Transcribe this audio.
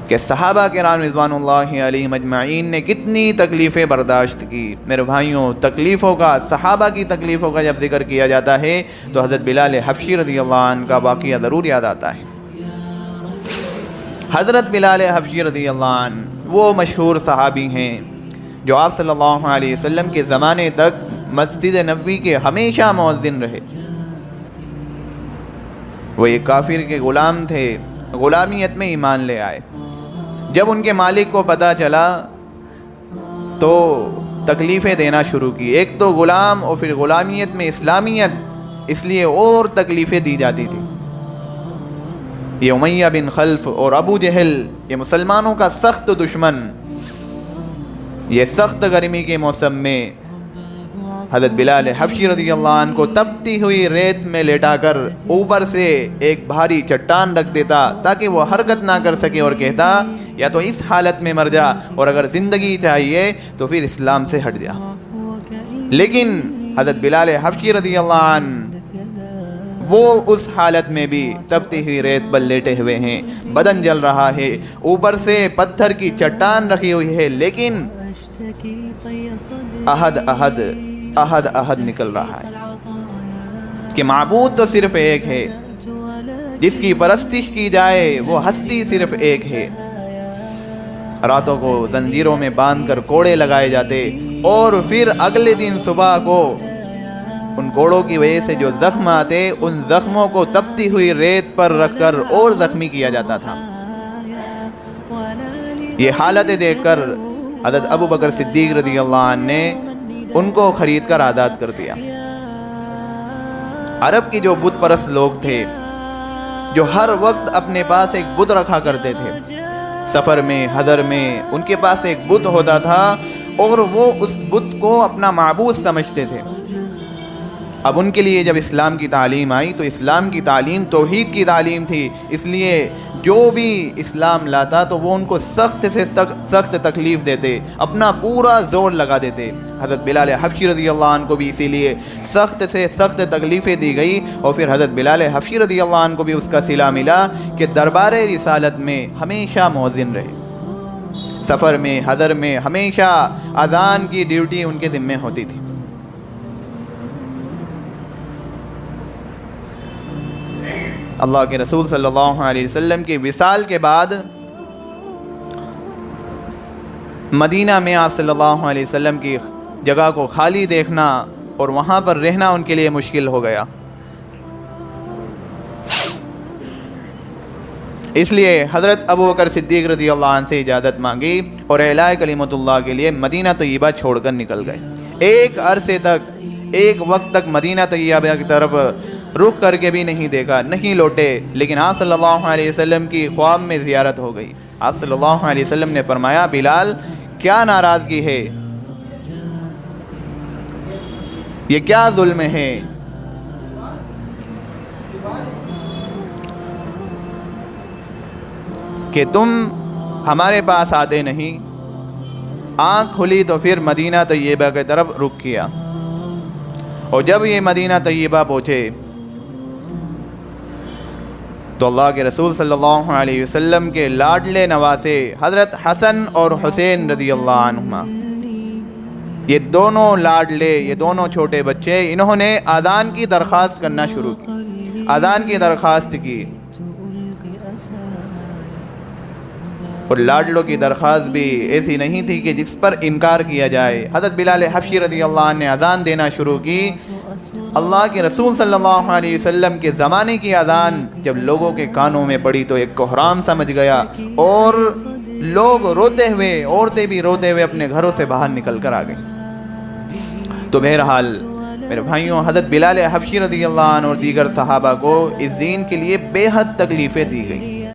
کہ صحابہ کرام رضوان اللہ علیہم اجمعین نے کتنی تکلیفیں برداشت کی۔ میرے بھائیوں، تکلیفوں کا، صحابہ کی تکلیفوں کا جب ذکر کیا جاتا ہے تو حضرت بلال حبشی رضی اللہ عنہ کا واقعہ ضرور یاد آتا ہے۔ حضرت بلال حبشی رضی اللہ عنہ وہ مشہور صحابی ہیں جو آپ صلی اللہ علیہ وسلم کے زمانے تک مسجد نبوی کے ہمیشہ مؤذن رہے۔ وہ ایک کافر کے غلام تھے، غلامیت میں ایمان لے آئے۔ جب ان کے مالک کو پتہ چلا تو تکلیفیں دینا شروع کی۔ ایک تو غلام اور پھر غلامیت میں اسلامیت، اس لیے اور تکلیفیں دی جاتی تھی۔ یہ امیہ بن خلف اور ابو جہل، یہ مسلمانوں کا سخت دشمن، یہ سخت گرمی کے موسم میں حضرت بلال حبشی رضی اللہ عنہ کو تپتی ہوئی ریت میں لیٹا کر اوپر سے ایک بھاری چٹان رکھ دیتا تاکہ وہ حرکت نہ کر سکے، اور کہتا یا تو اس حالت میں مر جا، اور اگر زندگی چاہیے تو پھر اسلام سے ہٹ جا۔ لیکن حضرت بلال حبشی رضی اللہ عنہ وہ اس حالت میں بھی تپتی ہوئی ریت پر لیٹے ہوئے ہیں، بدن جل رہا ہے، اوپر سے پتھر کی چٹان رکھی ہوئی ہے، لیکن احد احد احد احد نکل رہا ہے کہ معبود تو صرف ایک ہے، جس کی پرستش کی جائے وہ ہستی صرف ایک ہے۔ راتوں کو زنجیروں میں باندھ کر کوڑے لگائے جاتے، اور پھر اگلے دن صبح کو ان کوڑوں کی وجہ سے جو زخم آتے، ان زخموں کو تپتی ہوئی ریت پر رکھ کر اور زخمی کیا جاتا تھا۔ یہ حالتیں دیکھ کر حضرت ابو بکر صدیق رضی اللہ عنہ نے ان کو خرید کر آزاد کر دیا۔ عرب کی جو بت پرست لوگ تھے، جو ہر وقت اپنے پاس ایک بت رکھا کرتے تھے، سفر میں، حضر میں ان کے پاس ایک بت ہوتا تھا، اور وہ اس بت کو اپنا معبود سمجھتے تھے۔ اب ان کے لیے جب اسلام کی تعلیم آئی تو اسلام کی تعلیم توحید کی تعلیم تھی، اس لیے جو بھی اسلام لاتا تو وہ ان کو سخت سے سخت تکلیف دیتے، اپنا پورا زور لگا دیتے۔ حضرت بلال حبشی رضی اللہ عنہ کو بھی اسی لیے سخت سے سخت تکلیفیں دی گئی، اور پھر حضرت بلال حبشی رضی اللہ عنہ کو بھی اس کا صلہ ملا کہ دربار رسالت میں ہمیشہ مؤذن رہے۔ سفر میں، حضر میں ہمیشہ اذان کی ڈیوٹی ان کے ذمہ ہوتی تھی۔ اللہ کے رسول صلی اللہ علیہ وسلم کے وصال کے بعد مدینہ میں آپ صلی اللہ علیہ وسلم کی جگہ کو خالی دیکھنا اور وہاں پر رہنا ان کے لیے مشکل ہو گیا۔ اس لیے حضرت ابو بکر صدیق رضی اللہ عنہ سے اجازت مانگی اور اعلاء کلمت اللہ کے لیے مدینہ طیبہ چھوڑ کر نکل گئے۔ ایک عرصے تک، ایک وقت تک مدینہ طیبہ کی طرف رخ کر کے بھی نہیں دیکھا، نہیں لوٹے، لیکن آپ صلی اللہ علیہ وسلم کی خواب میں زیارت ہو گئی۔ آپ صلی اللہ علیہ وسلم نے فرمایا، بلال کیا ناراضگی ہے، یہ کیا ظلم ہے، کہ تم ہمارے پاس آتے نہیں؟ آنکھ کھلی تو پھر مدینہ طیبہ کی طرف رخ کیا، اور جب یہ مدینہ طیبہ پہنچے تو اللہ کے رسول صلی اللہ علیہ وسلم کے لاڈلے نواسے حضرت حسن اور حسین رضی اللہ عنہما، یہ دونوں لاڈلے، یہ دونوں چھوٹے بچے، انہوں نے اذان کی درخواست کرنا شروع کی، اذان کی درخواست کی، اور لاڈلوں کی درخواست بھی ایسی نہیں تھی کہ جس پر انکار کیا جائے۔ حضرت بلال حبشی رضی اللہ عنہ نے اذان دینا شروع کی۔ اللہ کے رسول صلی اللہ علیہ وسلم کے زمانے کی اذان جب لوگوں کے کانوں میں پڑی تو ایک کوہرام سمجھ گیا، اور لوگ روتے ہوئے، عورتیں بھی روتے ہوئے اپنے گھروں سے باہر نکل کر آ گئیں۔ تو بہرحال میرے بھائیوں، حضرت بلال حبشی رضی اللہ عنہ اور دیگر صحابہ کو اس دین کے لیے بے حد تکلیفیں دی گئیں۔